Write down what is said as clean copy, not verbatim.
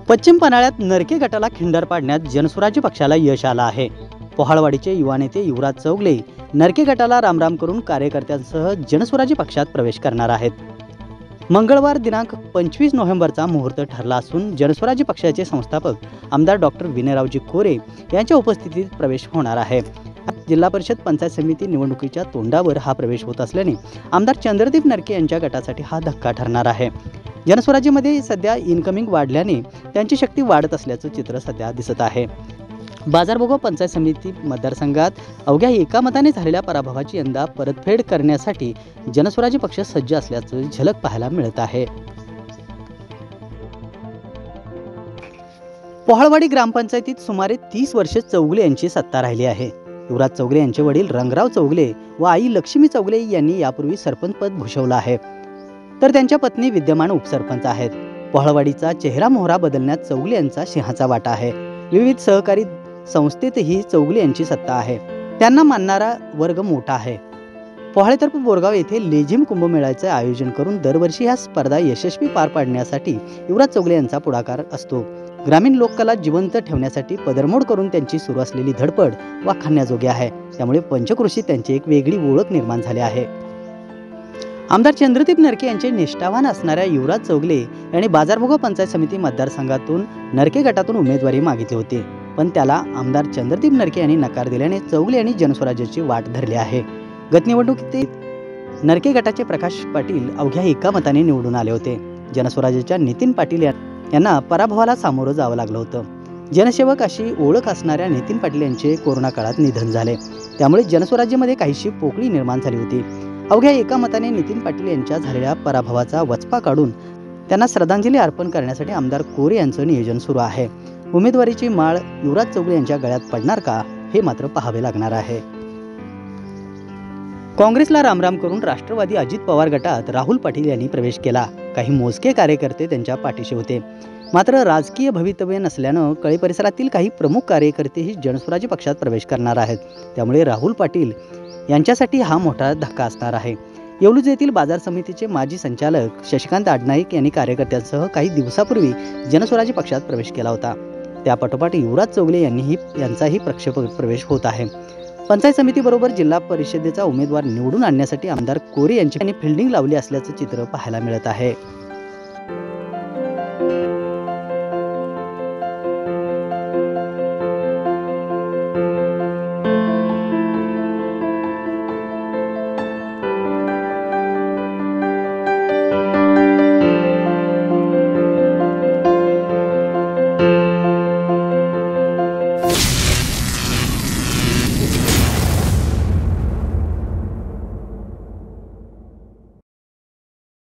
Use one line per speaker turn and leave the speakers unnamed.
पश्चिम पन्हाळ्यात नरके गटाला खिंडार पाडण्यात जनस्वराज्य पक्षाला यश आलं आहे। पोहाळवाडीचे युवा नेते युवराज चौगले नरके गटाला रामराम करून कार्यकर्त्यांसह जनस्वराज्य पक्षात प्रवेश करणार आहेत। मंगळवार दिनांक 25 नोव्हेंबरचा मुहूर्त ठरला असून जनस्वराज्य पक्षाचे संस्थापक आमदार डॉक्टर विनयरावजी कोरे यांच्या उपस्थितीत प्रवेश होणार आहे। जिल्हा परिषद पंचायत समिती निवडणुकीच्या तोंडावर हा प्रवेश होत असल्याने आमदार चंद्रदीप नरके यांच्या गटासाठी हा धक्का ठरणार आहे। जनस्वराज्यमध्ये सध्या इनकमिंग वाढल्याने त्यांची शक्ती वाढत असल्याचं चित्र सध्या दिसत आहे। बाजारभोगा पंचायत समिती मतदारसंघात अवघ्या एका मताने झालेल्या पराभवाची यंदा परतफेड करण्यासाठी जनस्वराज्य पक्ष सज्ज असल्याचं झलक पाहायला मिळत आहे। पोहाळवाडी ग्रामपंचायतीत सुमारे 30 वर्षे चौगले यांची सत्ता राहिली आहे। युवराज चौगले यांचे वडील रंगराव चौगले व आई लक्ष्मी चौगले यांनी यापूर्वी सरपंच पद भूषवलं आहे, तर त्यांच्या पत्नी विद्यमान उपसरपंच आहेत। पोहाळवाडीचा चेहरा मोहरा बदलण्यात चौगले यांचा सिंहाचा वाटा आहे। विविध सहकारी संस्थेतही चौगले यांची सत्ता आहे। त्यांना मानणारा वर्ग मोठा आहे। पोहाळेतर्फे बोरगाव येथे लेझिम कुंभमेळ्याचे आयोजन करून दरवर्षी ह्या स्पर्धा यशस्वी पार पाडण्यासाठी युवराज चौगले यांचा पुढाकार असतो। ग्रामीण लोककला जिवंत ठेवण्यासाठी पदरमोड करून त्यांची सुरू असलेली धडपड वाखाणण्याजोगी आहे। त्यामुळे पंचक्रोशीत त्यांची एक वेगळी ओळख निर्माण झाली आहे। आमदार चंद्रदीप नरके यांचे निष्ठावान असणाऱ्या युवराज चौगले यांनी बाजारभोगा पंचायत समिती मतदारसंघातून नरके गटातून उमेदवारी मागितली होती, पण त्याला आमदार चंद्रदीप नरके यांनी नकार दिल्याने चौगले यांनी जनस्वराज्याची वाट धरली आहे। गत निवडणुकीत नरके गटाचे प्रकाश पाटील अवघ्या एका मताने निवडून आले होते। जनस्वराज्याच्या नितीन पाटील यांना पराभवाला सामोरं जावं लागलं होतं। जनसेवक अशी ओळख असणाऱ्या नितीन पाटील यांचे कोरोना काळात निधन झाले, त्यामुळे जनस्वराज्यामध्ये काहीशी पोकळी निर्माण झाली होती। अवघ्या एका मताने नितीन पाटील यांच्या झालेल्या पराभवाचा वचपा काढून त्यांना श्रद्धांजली अर्पण करण्यासाठी आमदार कोरे यांचं नियोजन सुरू आहे। उमेदवारीची माळ युवराज चौगले यांच्या गळ्यात पडणार का, हे मात्र पाहावे लागणार आहे। काँग्रेसला रामराम करून राष्ट्रवादी अजित पवार गटात राहुल पाटील यांनी प्रवेश केला। काही मोजके कार्यकर्ते त्यांच्या पाठीशी होते, मात्र राजकीय भवितव्य नसल्यानं कळे परिसरातील काही प्रमुख कार्यकर्तेही जनस्वराज्य पक्षात प्रवेश करणार आहेत। त्यामुळे राहुल पाटील यांच्यासाठी हा मोठा धक्का असणार आहे। येवलूज येथील बाजार समितीचे माजी संचालक शशिकांत आडनाईक यांनी कार्यकर्त्यांसह काही दिवसापूर्वी जनस्वराज्य पक्षात प्रवेश केला होता। त्यापाठोपाठ युवराज चौगले यांचाही प्रवेश होत आहे। पंचायत समितीबरोबर जिल्हा परिषदेचा उमेदवार निवडून आणण्यासाठी आमदार कोरे यांनी फिल्डिंग लावली असल्याचं चित्र पाहायला मिळत आहे।